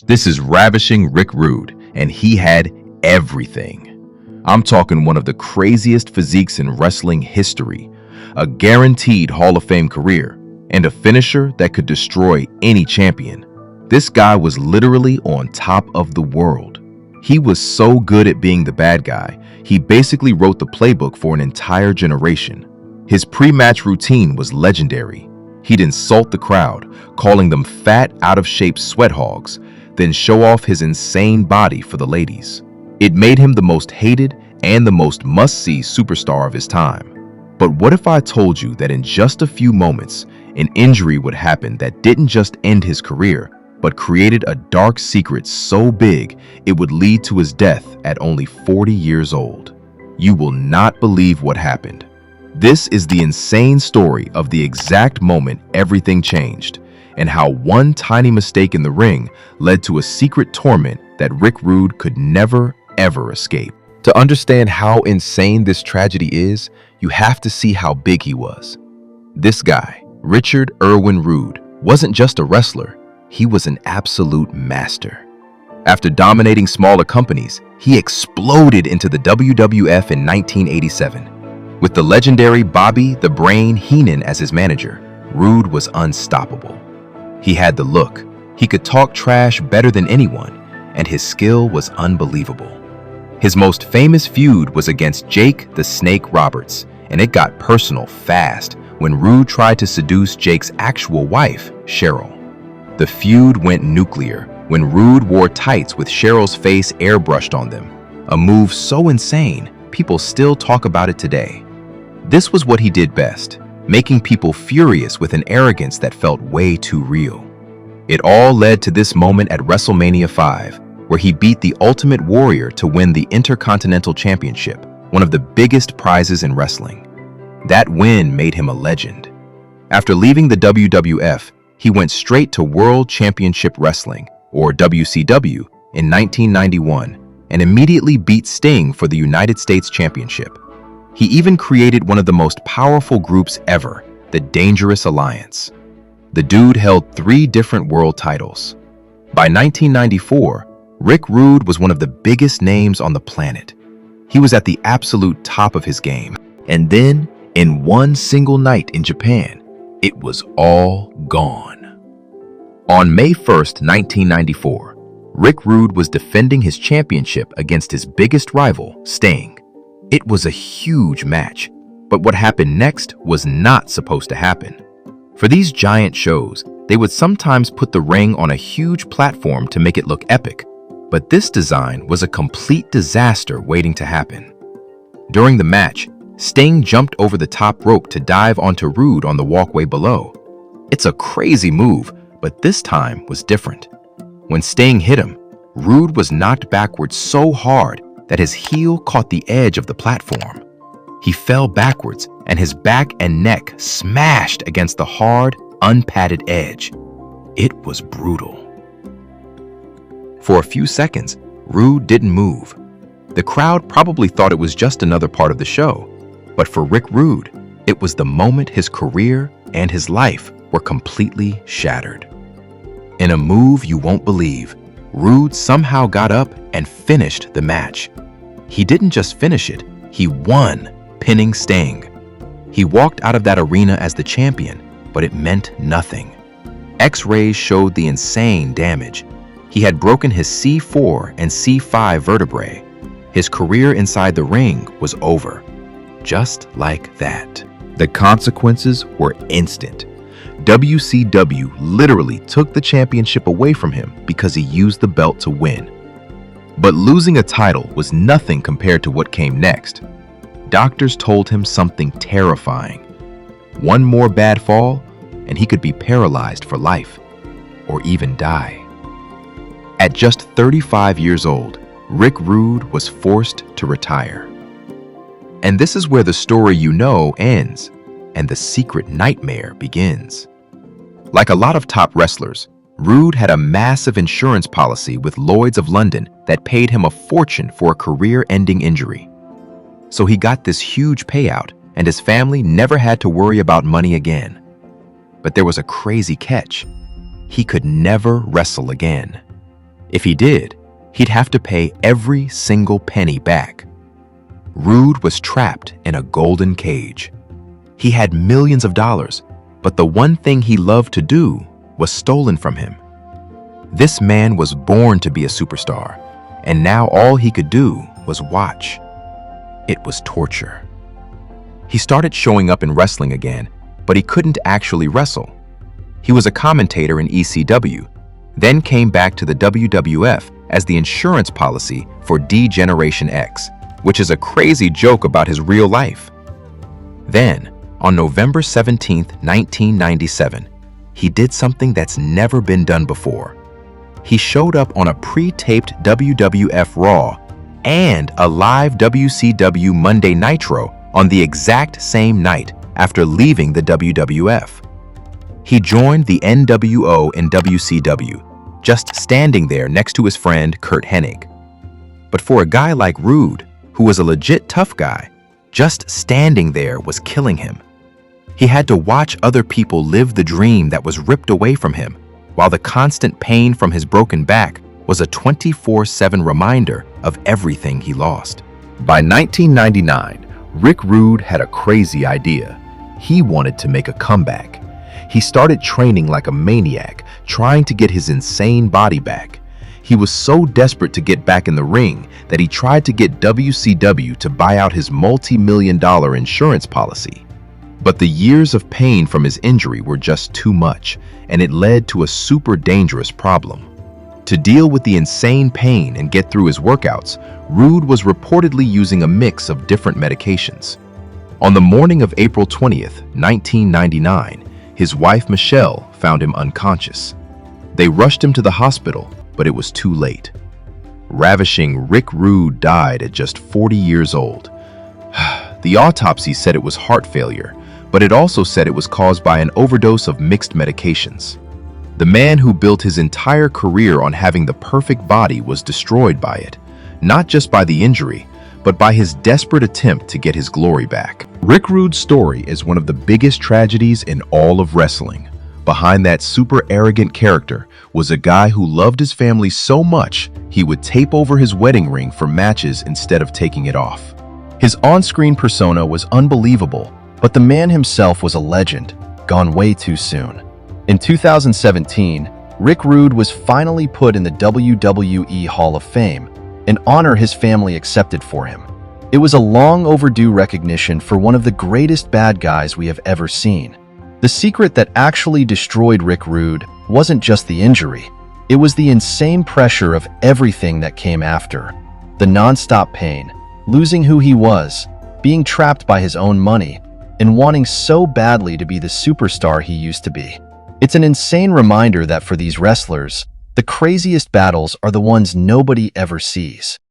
This is Ravishing Rick Rude, and he had everything. I'm talking one of the craziest physiques in wrestling history, a guaranteed Hall of Fame career, and a finisher that could destroy any champion. This guy was literally on top of the world. He was so good at being the bad guy, he basically wrote the playbook for an entire generation. His pre-match routine was legendary. He'd insult the crowd, calling them fat, out-of-shape sweat hogs, then show off his insane body for the ladies. It made him the most hated and the most must-see superstar of his time. But what if I told you that in just a few moments, an injury would happen that didn't just end his career, but created a dark secret so big it would lead to his death at only 40 years old? You will not believe what happened. This is the insane story of the exact moment everything changed, and how one tiny mistake in the ring led to a secret torment that Rick Rude could never, ever escape. To understand how insane this tragedy is, you have to see how big he was. This guy, Richard Irwin Rude, wasn't just a wrestler, he was an absolute master. After dominating smaller companies, he exploded into the WWF in 1987. With the legendary Bobby the Brain Heenan as his manager, Rude was unstoppable. He had the look, he could talk trash better than anyone, and his skill was unbelievable. His most famous feud was against Jake the Snake Roberts, and it got personal fast when Rude tried to seduce Jake's actual wife, Cheryl. The feud went nuclear when Rude wore tights with Cheryl's face airbrushed on them, a move so insane, people still talk about it today. This was what he did best, making people furious with an arrogance that felt way too real. It all led to this moment at WrestleMania 5, where he beat the Ultimate Warrior to win the Intercontinental Championship, one of the biggest prizes in wrestling. That win made him a legend. After leaving the WWF, he went straight to World Championship Wrestling, or WCW, in 1991, and immediately beat Sting for the United States Championship. He even created one of the most powerful groups ever, the Dangerous Alliance. The dude held 3 different world titles. By 1994, Rick Rude was one of the biggest names on the planet. He was at the absolute top of his game. And then, in one single night in Japan, it was all gone. On May 1st, 1994, Rick Rude was defending his championship against his biggest rival, Sting. It was a huge match, but what happened next was not supposed to happen. For these giant shows, they would sometimes put the ring on a huge platform to make it look epic, but this design was a complete disaster waiting to happen. During the match, Sting jumped over the top rope to dive onto Rude on the walkway below. It's a crazy move, but this time was different. When Sting hit him, Rude was knocked backwards so hard that his heel caught the edge of the platform. He fell backwards, and his back and neck smashed against the hard, unpadded edge. It was brutal. For a few seconds, Rude didn't move. The crowd probably thought it was just another part of the show, but for Rick Rude, it was the moment his career and his life were completely shattered. In a move you won't believe, Rude somehow got up and finished the match. He didn't just finish it, he won, pinning Sting. He walked out of that arena as the champion, but it meant nothing. X-rays showed the insane damage. He had broken his C4 and C5 vertebrae. His career inside the ring was over. Just like that. The consequences were instant. WCW literally took the championship away from him because he used the belt to win. But losing a title was nothing compared to what came next. Doctors told him something terrifying. One more bad fall, and he could be paralyzed for life, or even die. At just 35 years old, Rick Rude was forced to retire. And this is where the story you know ends, and the secret nightmare begins. Like a lot of top wrestlers, Rude had a massive insurance policy with Lloyd's of London that paid him a fortune for a career-ending injury. So he got this huge payout, and his family never had to worry about money again. But there was a crazy catch. He could never wrestle again. If he did, he'd have to pay every single penny back. Rude was trapped in a golden cage. He had millions of dollars, but the one thing he loved to do was stolen from him. This man was born to be a superstar, and now all he could do was watch. It was torture. He started showing up in wrestling again, but he couldn't actually wrestle. He was a commentator in ECW, then came back to the WWF as the insurance policy for D-Generation X, which is a crazy joke about his real life. Then, on November 17, 1997, he did something that's never been done before. He showed up on a pre-taped WWF Raw and a live WCW Monday Nitro on the exact same night after leaving the WWF. He joined the NWO and WCW, just standing there next to his friend Curt Hennig. But for a guy like Rude, who was a legit tough guy, just standing there was killing him. He had to watch other people live the dream that was ripped away from him, while the constant pain from his broken back was a 24/7 reminder of everything he lost. By 1999, Rick Rude had a crazy idea. He wanted to make a comeback. He started training like a maniac, trying to get his insane body back. He was so desperate to get back in the ring that he tried to get WCW to buy out his multi-million-dollar insurance policy. But the years of pain from his injury were just too much, and it led to a super dangerous problem. To deal with the insane pain and get through his workouts, Rude was reportedly using a mix of different medications. On the morning of April 20th, 1999, his wife Michelle found him unconscious. They rushed him to the hospital, but it was too late. Ravishing Rick Rude died at just 40 years old. The autopsy said it was heart failure, but it also said it was caused by an overdose of mixed medications. The man who built his entire career on having the perfect body was destroyed by it, not just by the injury, but by his desperate attempt to get his glory back. Rick Rude's story is one of the biggest tragedies in all of wrestling. Behind that super arrogant character was a guy who loved his family so much he would tape over his wedding ring for matches instead of taking it off. His on-screen persona was unbelievable, but the man himself was a legend, gone way too soon. In 2017, Rick Rude was finally put in the WWE Hall of Fame, an honor his family accepted for him. It was a long overdue recognition for one of the greatest bad guys we have ever seen. The secret that actually destroyed Rick Rude wasn't just the injury. It was the insane pressure of everything that came after. The non-stop pain, losing who he was, being trapped by his own money, and wanting so badly to be the superstar he used to be. It's an insane reminder that for these wrestlers, the craziest battles are the ones nobody ever sees.